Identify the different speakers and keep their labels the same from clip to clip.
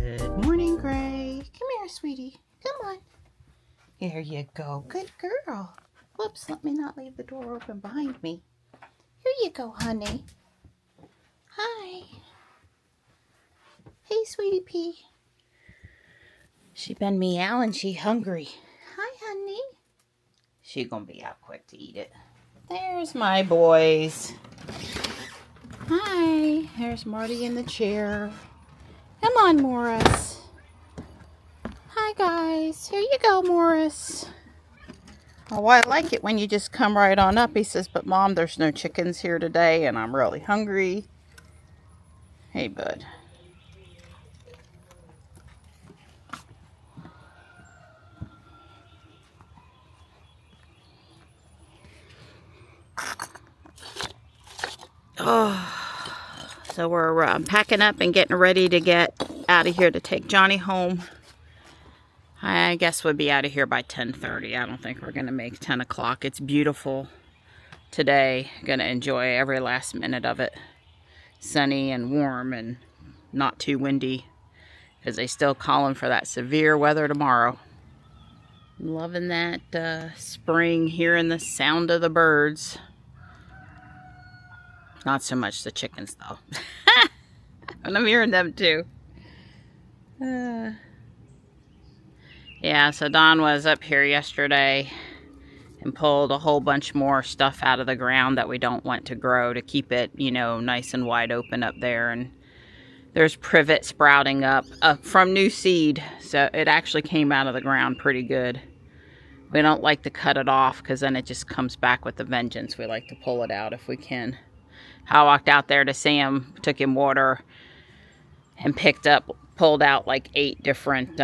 Speaker 1: Good morning, Gray. Come here, sweetie. Come on. There you go. Good girl. Whoops, let me not leave the door open behind me. Here you go, honey. Hi. Hey, sweetie pea. She been meowing. She hungry. Hi, honey. She gonna be out quick to eat it. There's my boys. Hi. There's Marty in the chair. Come on, Morris. Hi, guys. Here you go, Morris. Oh, I like it when you just come right on up. He says, but Mom, there's no chickens here today, and I'm really hungry. Hey, bud. Oh. So we're packing up and getting ready to get out of here to take Johnny home. I guess we'll be out of here by 10:30. I don't think we're going to make 10 o'clock. It's beautiful today. Going to enjoy every last minute of it. Sunny and warm and not too windy, because they still calling for that severe weather tomorrow. I'm loving that spring, hearing the sound of the birds. Not so much the chickens, though. And I'm hearing them, too. Yeah, so Don was up here yesterday and pulled a whole bunch more stuff out of the ground that we don't want to grow to keep it, you know, nice and wide open up there. And there's privet sprouting up from new seed. So it actually came out of the ground pretty good. We don't like to cut it off because then it just comes back with a vengeance. We like to pull it out if we can. I walked out there to Sam, took him water, and pulled out like 8 different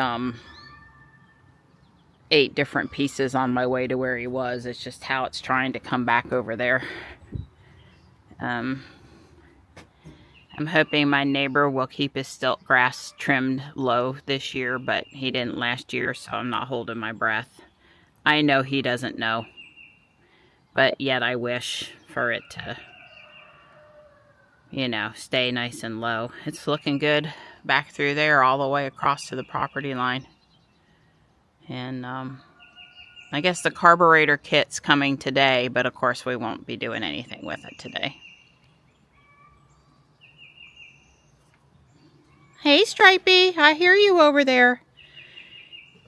Speaker 1: pieces on my way to where he was. It's just how it's trying to come back over there. I'm hoping my neighbor will keep his stilt grass trimmed low this year, but he didn't last year, so I'm not holding my breath. I know he doesn't know, but yet I wish for it to, you know, stay nice and low. It's looking good back through there all the way across to the property line. And I guess the carburetor kit's coming today, but of course we won't be doing anything with it today. Hey, Stripey, I hear you over there.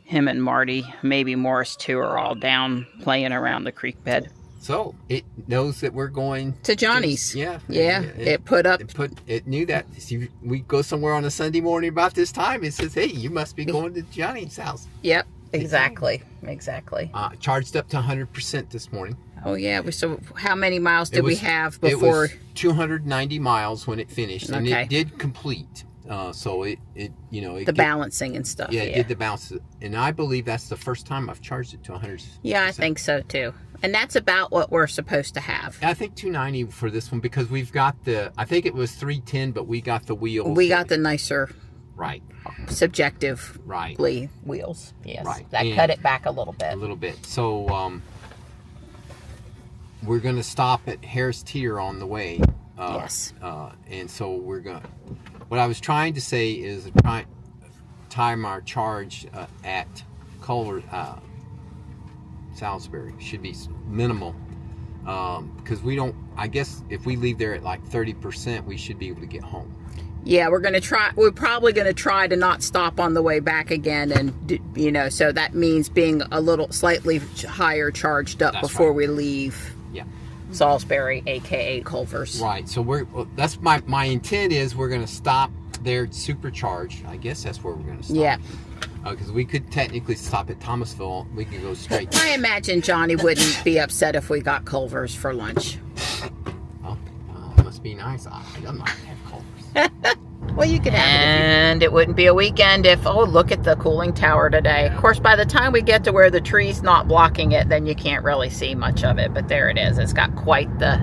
Speaker 1: Him and Marty, maybe Morris too, are all down playing around the creek bed.
Speaker 2: So it knows that we're going
Speaker 1: to Johnny's.
Speaker 2: Yeah.
Speaker 1: It
Speaker 2: knew that. See, we go somewhere on a Sunday morning about this time. It says, hey, you must be going to Johnny's house.
Speaker 1: Yep, exactly.
Speaker 2: Charged up to 100% this morning.
Speaker 1: Oh, yeah. So how many miles did we have before?
Speaker 2: It was 290 miles when it finished, and it did complete. So it the
Speaker 1: balancing and stuff.
Speaker 2: Yeah, it did the balance. And I believe that's the first time I've charged it to 100%.
Speaker 1: Yeah, I think so too. And that's about what we're supposed to have.
Speaker 2: I think 290 for this one, because we've got I think it was 310, but we got the wheels.
Speaker 1: We got the nicer,
Speaker 2: right,
Speaker 1: subjectively wheels. Yes,
Speaker 2: right.
Speaker 1: That cut it back a little bit.
Speaker 2: So we're going to stop at Harris Teeter on the way.
Speaker 1: Yes.
Speaker 2: And so we're going to, what I was trying to say is time our charge at Culver, Salisbury should be minimal, because we don't, I guess if we leave there at like 30%, we should be able to get home.
Speaker 1: Yeah, we're probably going to try to not stop on the way back again, and you know, so that means being a little slightly higher charged up before we leave.
Speaker 2: Yeah.
Speaker 1: Salisbury, aka Culver's.
Speaker 2: Right. So that's my intent is we're going to stop there at Supercharge. I guess that's where we're going to stop.
Speaker 1: Yeah.
Speaker 2: Because we could technically stop at Thomasville. We could go straight.
Speaker 1: I imagine Johnny wouldn't be upset if we got Culver's for lunch.
Speaker 2: Oh, it must be nice. I'm not going to have Culver's.
Speaker 1: Well, you could have it. And it wouldn't be a weekend if, oh, look at the cooling tower today. Yeah. Of course, by the time we get to where the tree's not blocking it, then you can't really see much of it. But there it is. It's got quite the...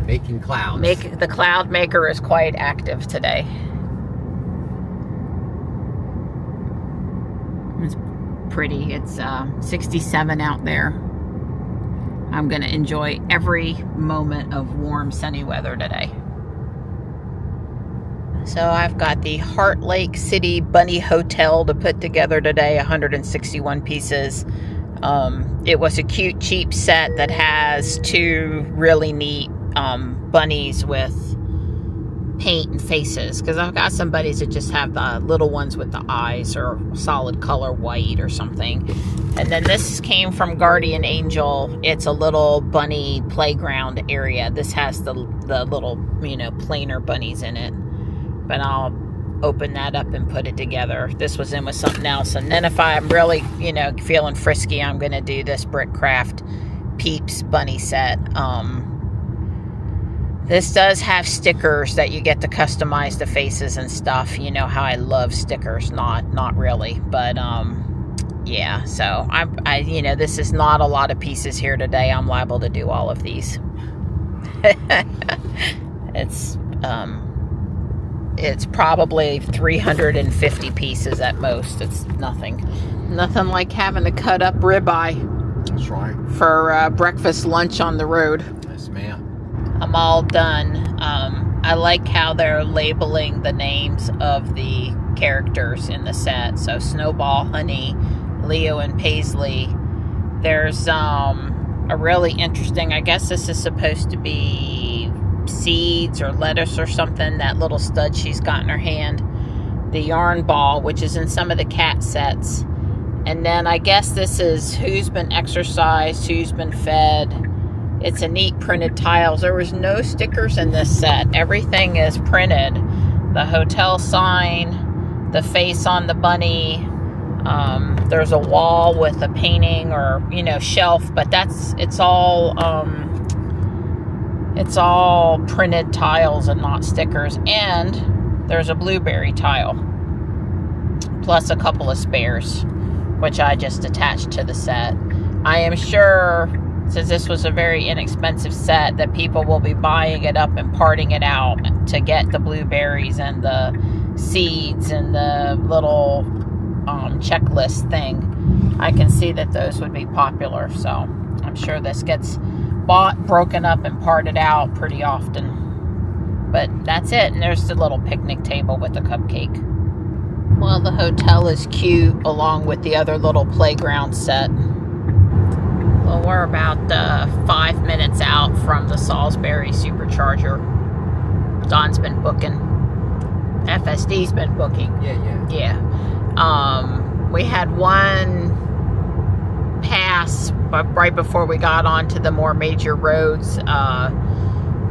Speaker 2: Making clouds.
Speaker 1: The cloud maker is quite active today. It's pretty. It's 67 out there. I'm going to enjoy every moment of warm, sunny weather today. So I've got the Heart Lake City Bunny Hotel to put together today, 161 pieces. It was a cute, cheap set that has two really neat bunnies with paint and faces, because I've got some bunnies that just have the little ones with the eyes or solid color white or something. And then this came from Guardian Angel. It's a little bunny playground area. This has the little, plainer bunnies in it. But I'll open that up and put it together. This was in with something else. And then if I'm really, feeling frisky, I'm going to do this Brickcraft Peeps bunny set. This does have stickers that you get to customize the faces and stuff. You know how I love stickers. Not really. But, yeah. So, this is not a lot of pieces here today. I'm liable to do all of these. It's probably 350 pieces at most. It's nothing like having to cut up ribeye.
Speaker 2: That's right.
Speaker 1: For breakfast, lunch on the road.
Speaker 2: Yes, ma'am.
Speaker 1: I'm all done. I like how they're labeling the names of the characters in the set. So Snowball, Honey, Leo, and Paisley. There's a really interesting, I guess this is supposed to be seeds or lettuce or something, that little stud she's got in her hand. The yarn ball, which is in some of the cat sets. And then I guess this is who's been exercised, who's been fed. It's a neat printed tiles. There was no stickers in this set. Everything is printed. The hotel sign, the face on the bunny. There's a wall with a painting or, shelf, but it's all printed tiles and not stickers. And there's a blueberry tile, plus a couple of spares, which I just attached to the set. I am sure, since this was a very inexpensive set, that people will be buying it up and parting it out to get the blueberries and the seeds and the little checklist thing. I can see that those would be popular, so I'm sure this gets bought, broken up, and parted out pretty often. But that's it. And there's the little picnic table with the cupcake. Well, the hotel is cute along with the other little playground set. Well, we're about 5 minutes out from the Salisbury supercharger. Don's been booking. FSD's been booking. Yeah. We had one pass right before we got onto the more major roads,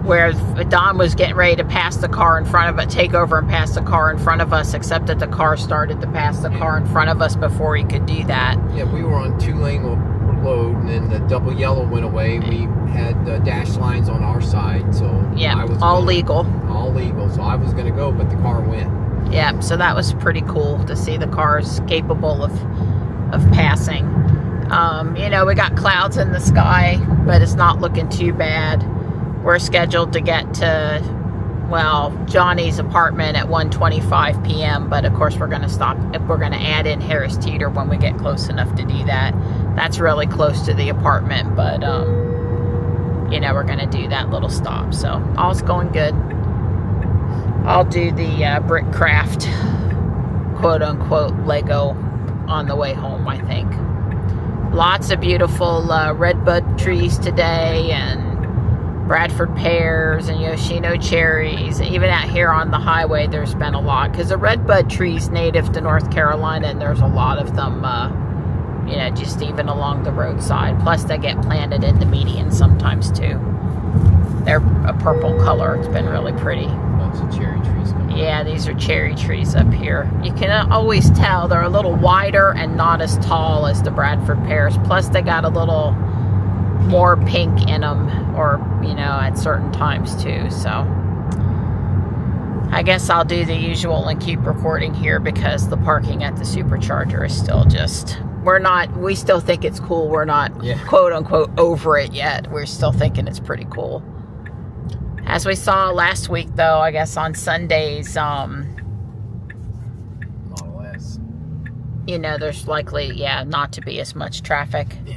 Speaker 1: where Don was getting ready to pass the car in front of it, take over and pass the car in front of us, except that the car started to pass the car in front of us before he could do that.
Speaker 2: Yeah, we were on 2-lane load, and then the double yellow went away. We had dash lines on our side, so
Speaker 1: yeah,
Speaker 2: I was
Speaker 1: all legal.
Speaker 2: So I was going to go, but the car went.
Speaker 1: Yeah, so that was pretty cool to see the cars capable of passing. We got clouds in the sky, but it's not looking too bad. We're scheduled to get to, Johnny's apartment at 1:25 p.m., but of course we're going to stop. We're going to add in Harris Teeter when we get close enough to do that. That's really close to the apartment, but, we're going to do that little stop. So all's going good. I'll do the Brickcraft, quote-unquote, Lego on the way home, I think. Lots of beautiful redbud trees today, and Bradford pears and Yoshino cherries. Even out here on the highway, there's been a lot, because the redbud tree's native to North Carolina, and there's a lot of them, just even along the roadside. Plus, they get planted in the median sometimes, too. They're a purple color. It's been really pretty.
Speaker 2: Lots of cherry trees coming.
Speaker 1: Yeah, these are cherry trees up here. You can always tell they're a little wider and not as tall as the Bradford pears. Plus, they got a little more pink in them, or, at certain times, too. So, I guess I'll do the usual and keep recording here, because the parking at the supercharger is still just... we still think it's cool. We're not, quote unquote, over it yet. We're still thinking it's pretty cool. As we saw last week, though, I guess on Sundays,
Speaker 2: Model S.
Speaker 1: There's likely, not to be as much traffic. Yeah.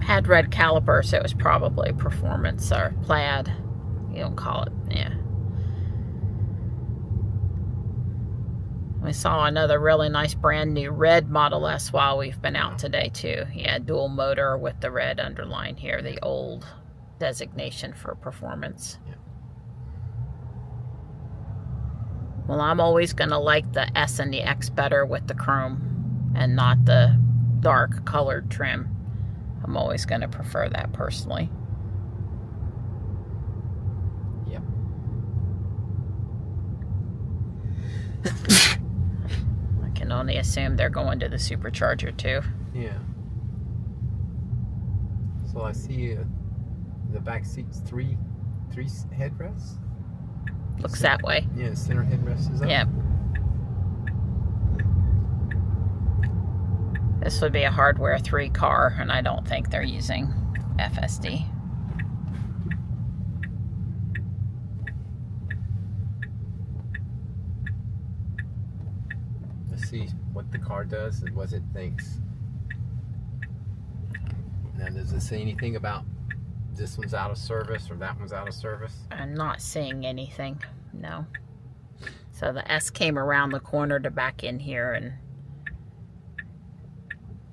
Speaker 1: Had red caliper, so it was probably performance or plaid. You don't call it, We saw another really nice brand new red Model S while we've been out today too. Yeah, dual motor with the red underline here, the old designation for performance.
Speaker 2: Yeah.
Speaker 1: Well, I'm always going to like the S and the X better with the chrome and not the dark colored trim. I'm always going to prefer that personally.
Speaker 2: Yep.
Speaker 1: I can only assume they're going to the supercharger too.
Speaker 2: Yeah. So I see the back seats three headrests.
Speaker 1: Looks that way.
Speaker 2: Yeah, the center headrest is up.
Speaker 1: Yep. This would be a hardware 3 car, and I don't think they're using FSD.
Speaker 2: Let's see what the car does and what it thinks. Now, does it say anything about this one's out of service or that one's out of service?
Speaker 1: I'm not seeing anything, no. So the S came around the corner to back in here, and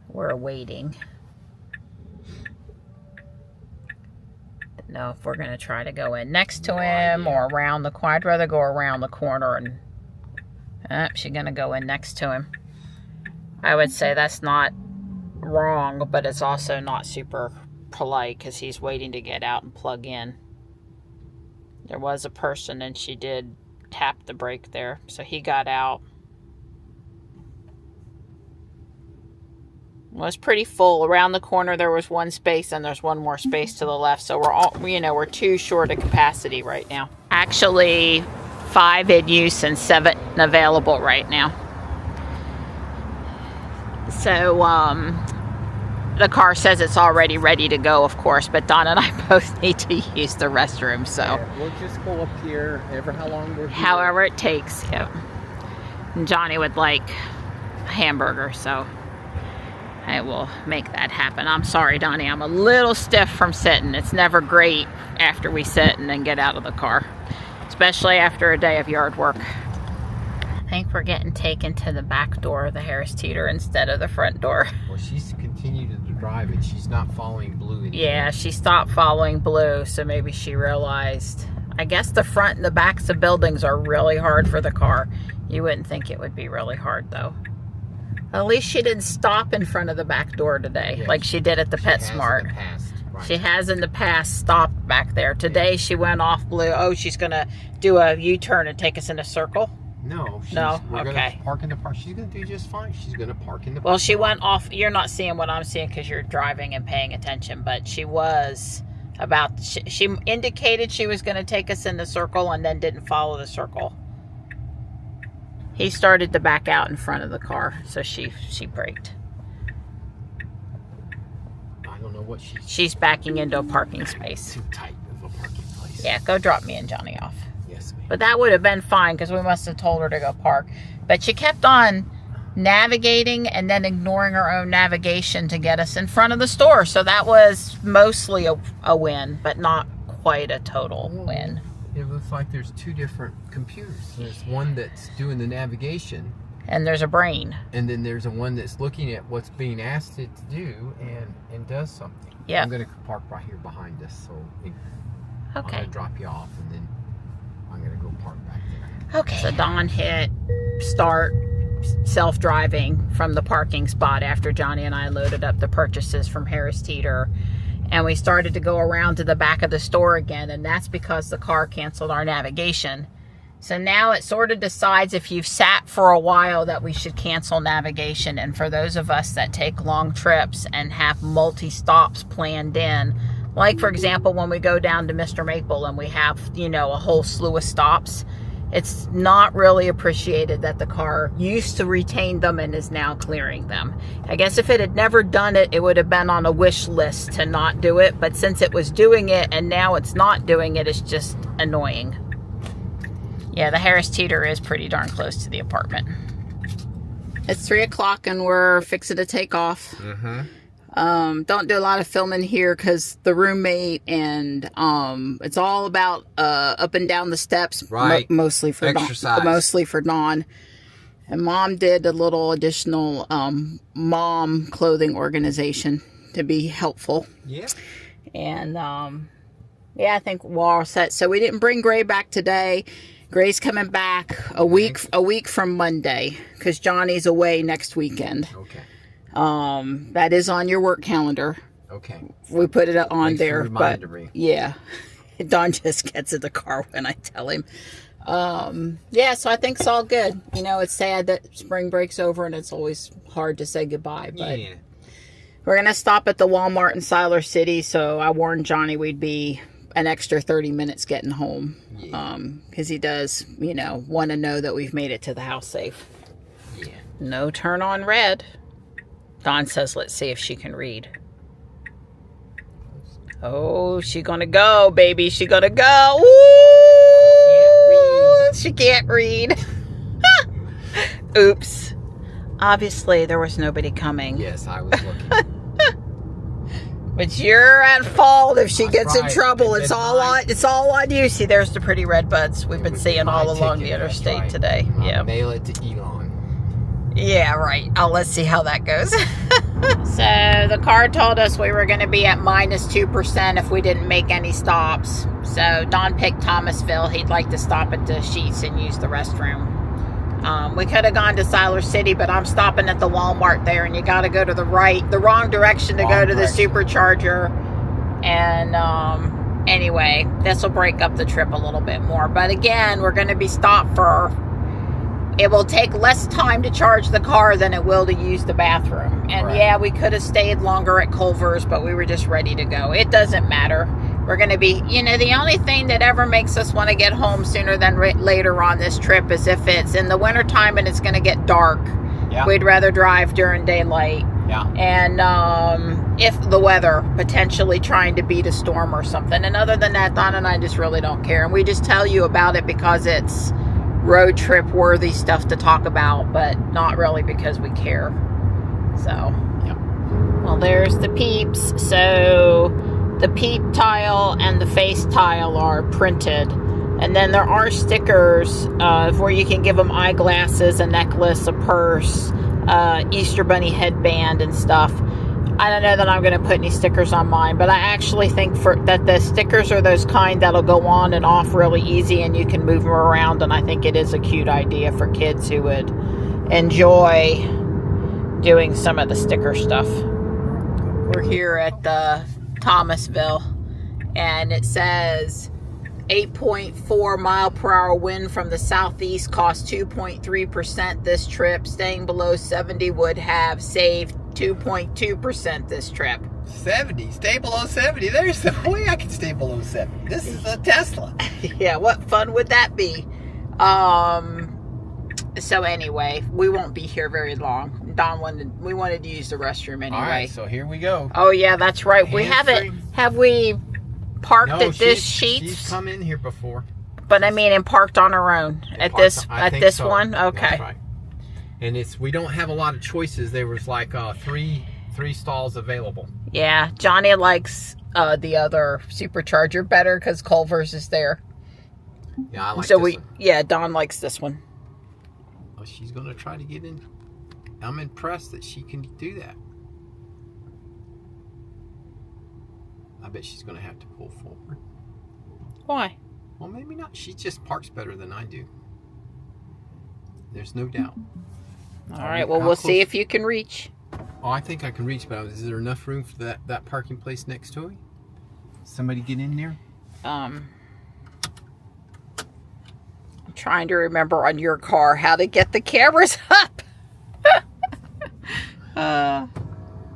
Speaker 1: we're waiting. Don't know if we're going to try to go in next to him or around the corner. I'd rather go around the corner, and she's going to go in next to him. I would say that's not wrong, but it's also not super polite because he's waiting to get out and plug in. There was a person and she did tap the brake there, so he got out. Well, it's pretty full. Around the corner there was one space and there's one more space to the left, so we're all, we're 2 short of capacity right now. Actually 5 in use and 7 available right now. So the car says it's already ready to go, of course, but Don and I both need to use the restroom, so.
Speaker 2: Yeah, we'll just go up here, how long we're here.
Speaker 1: However it takes, yep. And Johnny would like a hamburger, so I will make that happen. I'm sorry, Donnie, I'm a little stiff from sitting. It's never great after we sit and then get out of the car, especially after a day of yard work. I think we're getting taken to the back door of the Harris Teeter instead of the front door.
Speaker 2: Well, she's continued to drive it. She's not following blue anymore.
Speaker 1: Yeah, she stopped following blue, so maybe she realized. I guess the front and the backs of buildings are really hard for the car. You wouldn't think it would be really hard, though. At least she didn't stop in front of the back door today, like she did at the PetSmart.
Speaker 2: Right.
Speaker 1: She has in the past stopped back there. Today she went off blue. Oh, she's going to do a U-turn and take us in a circle?
Speaker 2: No. We're
Speaker 1: okay.
Speaker 2: Gonna park in the park. She's going to do just fine. She's going to park in the park.
Speaker 1: Well, she went off. You're not seeing what I'm seeing because you're driving and paying attention, but she was about, she indicated she was going to take us in the circle and then didn't follow the circle. He started to back out in front of the car, so she braked.
Speaker 2: I don't know what
Speaker 1: she's backing into a parking space.
Speaker 2: Too tight of a parking place.
Speaker 1: Yeah, go drop me and Johnny off.
Speaker 2: Yes, ma'am.
Speaker 1: But that would have been fine because we must have told her to go park. But she kept on navigating and then ignoring her own navigation to get us in front of the store. So that was mostly a win, but not quite a total win.
Speaker 2: It looks like there's 2 different computers. There's one that's doing the navigation.
Speaker 1: And there's a brain.
Speaker 2: And then there's a one that's looking at what's being asked it to do and does something.
Speaker 1: Yeah.
Speaker 2: I'm going to park right here behind us. So I'm going to drop you off and then I'm going to go park back there.
Speaker 1: Okay. So Dawn hit start self-driving from the parking spot after Johnny and I loaded up the purchases from Harris Teeter. And we started to go around to the back of the store again, and that's because the car canceled our navigation. So now it sort of decides if you've sat for a while that we should cancel navigation. And for those of us that take long trips and have multi-stops planned in, like for example, when we go down to Mr. Maple and we have, a whole slew of stops, it's not really appreciated that the car used to retain them and is now clearing them. I guess if it had never done it, it would have been on a wish list to not do it. But since it was doing it and now it's not doing it, it's just annoying. Yeah, the Harris Teeter is pretty darn close to the apartment. It's 3 o'clock and we're fixing to take off.
Speaker 2: Uh-huh.
Speaker 1: Don't do a lot of filming here because the roommate and it's all about up and down the steps,
Speaker 2: right?
Speaker 1: Mostly for
Speaker 2: exercise,
Speaker 1: mostly for Dawn. And Mom did a little additional mom clothing organization to be helpful.
Speaker 2: Yeah.
Speaker 1: And yeah, I think we're all set. So we didn't bring Gray back today. Gray's coming back a week from Monday because Johnny's away next weekend.
Speaker 2: Okay.
Speaker 1: That is on your work calendar.
Speaker 2: Okay.
Speaker 1: We put it on
Speaker 2: Thanks
Speaker 1: there,
Speaker 2: for
Speaker 1: but
Speaker 2: reminding me.
Speaker 1: yeah, Don just gets in the car when I tell him. Yeah, so I think it's all good. You know, it's sad that spring break's over and it's always hard to say goodbye, but
Speaker 2: Yeah.
Speaker 1: we're gonna stop at the Walmart in Siler City. So I warned Johnny we'd be an extra 30 minutes getting home.
Speaker 2: Yeah.
Speaker 1: Because he does, you know, want to know that we've made it to the house safe.
Speaker 2: Yeah.
Speaker 1: No turn on red. Dawn says, let's see if she can read. Oh, she gonna go, baby. She gonna go. Ooh, she can't read. Oops. Obviously, there was nobody coming.
Speaker 2: Yes, I was looking.
Speaker 1: But you're at fault if she gets in
Speaker 2: right.
Speaker 1: trouble. It's all on you. See, there's the pretty red buds we've been seeing all along the interstate today. Yeah.
Speaker 2: Mail it to Elon.
Speaker 1: Yeah, right. Let's see how that goes. So the car told us we were going to be at -2% if we didn't make any stops. So Don picked Thomasville. He'd like to stop at the Sheets and use the restroom. We could have gone to Siler City, but I'm stopping at the Walmart there, and you got to go to the wrong direction to go to the supercharger. And anyway, this will break up the trip a little bit more. But again, we're going to be stopped for. It will take less time to charge the car than it will to use the bathroom. And
Speaker 2: right.
Speaker 1: Yeah, we could have stayed longer at Culver's, but we were just ready to go. It doesn't matter. We're going to be, you know, the only thing that ever makes us want to get home sooner than later on this trip is if it's in the wintertime and it's going to get dark. Yeah. We'd rather drive during daylight.
Speaker 2: Yeah.
Speaker 1: And if the weather potentially trying to beat a storm or something. And other than that, Don and I just really don't care. And we just tell you about it because it's road trip worthy stuff to talk about, but not really because we care. So,
Speaker 2: yep.
Speaker 1: Well, there's the peeps. So the peep tile and the face tile are printed, and then there are stickers where you can give them eyeglasses, a necklace, a purse, Easter bunny headband and stuff. I don't know that I'm going to put any stickers on mine, but I actually think that the stickers are those kind that'll go on and off really easy and you can move them around, and I think it is a cute idea for kids who would enjoy doing some of the sticker stuff. We're here at the Thomasville, and it says 8.4 mile per hour wind from the southeast cost 2.3% this trip. Staying below 70 would have saved 2.2% this trip.
Speaker 2: 70? Stay below 70? There's no way I can stay below 70. This is a Tesla.
Speaker 1: Yeah, what fun would that be? So anyway, we won't be here very long. We wanted to use the restroom anyway.
Speaker 2: All right, so here we go.
Speaker 1: Oh yeah, that's right. We haven't. Have we parked at this Sheets?
Speaker 2: She's come in here before.
Speaker 1: But I mean, and parked on our own at this one. Okay.
Speaker 2: That's right. And we don't have a lot of choices. There was like three stalls available.
Speaker 1: Yeah, Johnny likes the other supercharger better because Culver's is there.
Speaker 2: Yeah, I like this one.
Speaker 1: Yeah, Dawn likes this one.
Speaker 2: Oh, she's gonna try to get in. I'm impressed that she can do that. I bet she's gonna have to pull forward.
Speaker 1: Why?
Speaker 2: Well, maybe not. She just parks better than I do. There's no doubt.
Speaker 1: All right, well, we'll see if you can reach.
Speaker 2: Oh, I think I can reach, but is there enough room for that parking place next to it? Somebody get in there?
Speaker 1: I'm trying to remember on your car how to get the cameras up.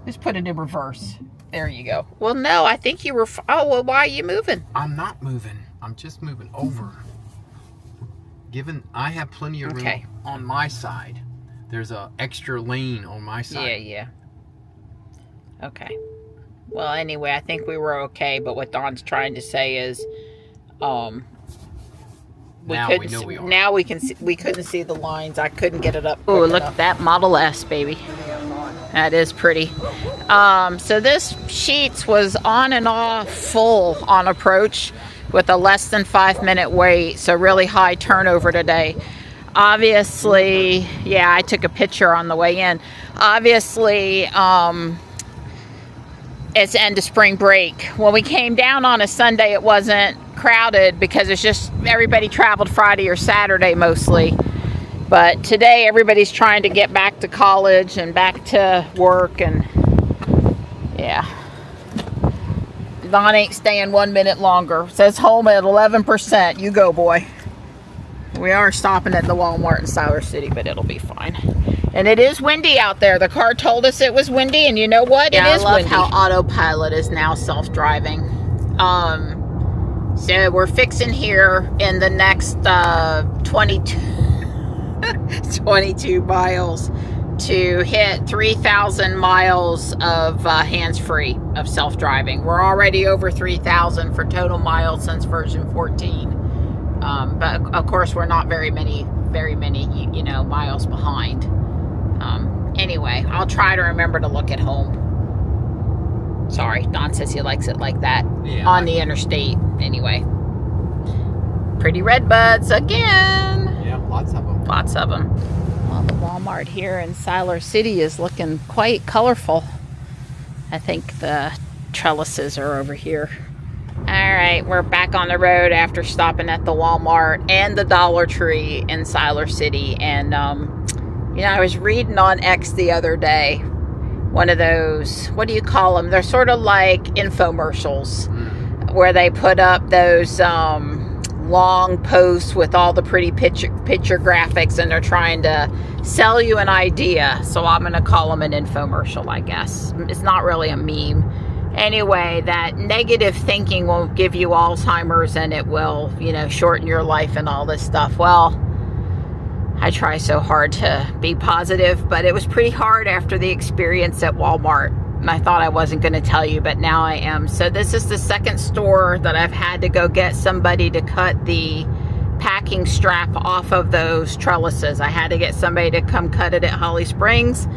Speaker 1: Just put it in reverse. There you go. Well, no, I think you were... Oh, well, why are you moving?
Speaker 2: I'm not moving. I'm just moving over. I have plenty of room on my side. There's a extra lane on my side.
Speaker 1: Yeah. Okay. Well, anyway, I think we were okay, but what Don's trying to say is...
Speaker 2: now we know we are.
Speaker 1: Now we can see, we couldn't see the lines. I couldn't get it up. Oh, look at that Model S, baby. That is pretty. So this Sheets was on and off full on approach with a less than 5 minute wait. So really high turnover today. Obviously, yeah, I took a picture on the way in. Obviously, it's end of spring break. When we came down on a Sunday, it wasn't crowded because it's just everybody traveled Friday or Saturday mostly. But today, everybody's trying to get back to college and back to work, and yeah. Don ain't staying 1 minute longer. Says home at 11%. You go, boy. We are stopping at the Walmart in Siler City, but it'll be fine. And it is windy out there. The car told us it was windy, and you know what? Yeah, it is windy. I love how autopilot is now self-driving. So we're fixing here in the next 22 miles to hit 3,000 miles of hands-free of self-driving. We're already over 3,000 for total miles since version 14. But of course, we're not very many, you know, miles behind. Anyway, I'll try to remember to look at home. Sorry, Don says he likes it like that, yeah, on the interstate. Anyway, pretty red buds again.
Speaker 2: Yeah, lots of them.
Speaker 1: Lots of them. Well, the Walmart here in Siler City is looking quite colorful. I think the trellises are over here. All right, we're back on the road after stopping at the Walmart and the Dollar Tree in Siler City. And, you know, I was reading on X the other day, one of those, what do you call them? They're sort of like infomercials where they put up those long posts with all the pretty picture graphics, and they're trying to sell you an idea. So I'm going to call them an infomercial, I guess. It's not really a meme. Anyway, that negative thinking will give you Alzheimer's, and it will, you know, shorten your life and all this stuff. Well, I try so hard to be positive, but it was pretty hard after the experience at Walmart. And I thought I wasn't going to tell you, but now I am. So this is the second store that I've had to go get somebody to cut the packing strap off of those trellises. I had to get somebody to come cut it at Holly Springs,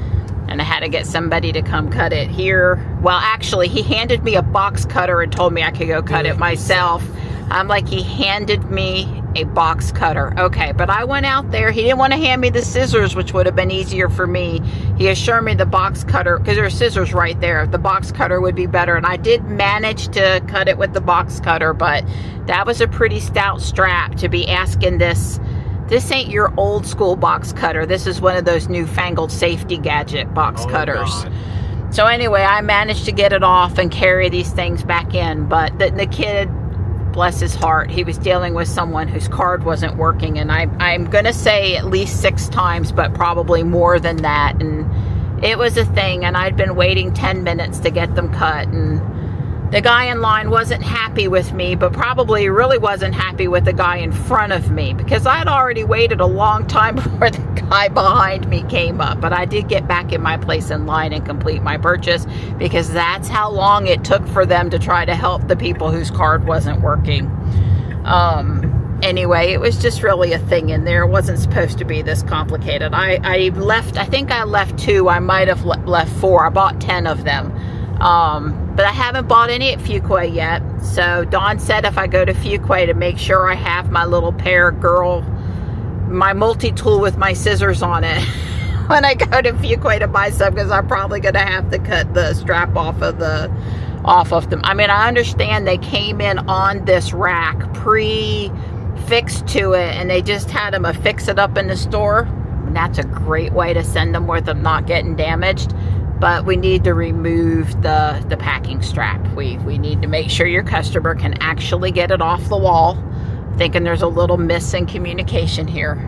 Speaker 1: and I had to get somebody to come cut it here. Well, actually, he handed me a box cutter and told me I could go cut it myself. I'm like, he handed me a box cutter. Okay, but I went out there. He didn't want to hand me the scissors, which would have been easier for me. He assured me the box cutter, because there are scissors right there, the box cutter would be better. And I did manage to cut it with the box cutter, but that was a pretty stout strap to be asking this. This ain't your old school box cutter. This is one of those newfangled safety gadget box cutters. God. So anyway, I managed to get it off and carry these things back in. But the kid, bless his heart, he was dealing with someone whose card wasn't working. And I'm going to say at least 6 times, but probably more than that. And it was a thing. And I'd been waiting 10 minutes to get them cut. And the guy in line wasn't happy with me, but probably really wasn't happy with the guy in front of me, because I'd already waited a long time before the guy behind me came up. But I did get back in my place in line and complete my purchase, because that's how long it took for them to try to help the people whose card wasn't working. Anyway, it was just really a thing in there. It wasn't supposed to be this complicated. I think I left 2. I might have left 4. I bought 10 of them. But I haven't bought any at Fuquay yet. So Dawn said if I go to Fuquay to make sure I have my little my multi-tool with my scissors on it when I go to Fuquay to buy some, because I'm probably going to have to cut the strap off of them. I mean, I understand they came in on this rack pre-fixed to it, and they just had them fix it up in the store. And that's a great way to send them with them not getting damaged. But we need to remove the packing strap. We need to make sure your customer can actually get it off the wall. Thinking there's a little miss in communication here.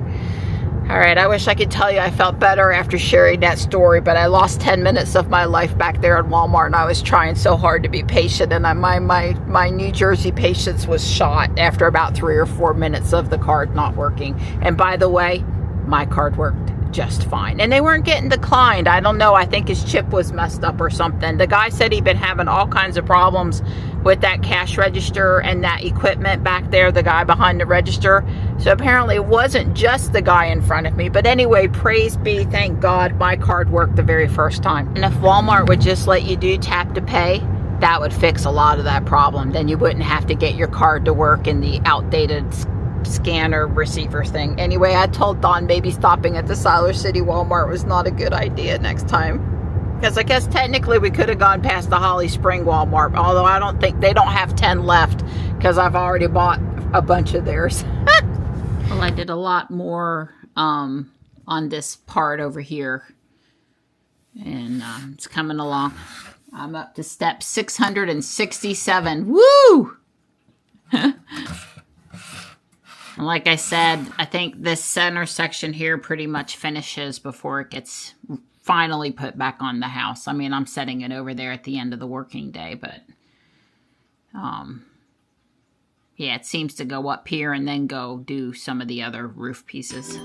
Speaker 1: All right, I wish I could tell you I felt better after sharing that story, but I lost 10 minutes of my life back there at Walmart, and I was trying so hard to be patient, and my New Jersey patience was shot after about 3 or 4 minutes of the card not working. And by the way, my card worked just fine, and they weren't getting declined. I don't know, I think his chip was messed up or something. The guy said he'd been having all kinds of problems with that cash register and that equipment back there, the guy behind the register. So apparently it wasn't just the guy in front of me. But anyway, praise be, thank God, my card worked the very first time. And if Walmart would just let you do tap to pay, that would fix a lot of that problem. Then you wouldn't have to get your card to work in the outdated scanner receiver thing. Anyway, I told Dawn maybe stopping at the Siler City Walmart was not a good idea next time. Because I guess technically we could have gone past the Holly Spring Walmart, although I don't think, they don't have 10 left because I've already bought a bunch of theirs. Well, I did a lot more on this part over here, and it's coming along. I'm up to step 667. Woo! And like I said, I think this center section here pretty much finishes before it gets finally put back on the house. I mean, I'm setting it over there at the end of the working day, but yeah, it seems to go up here and then go do some of the other roof pieces.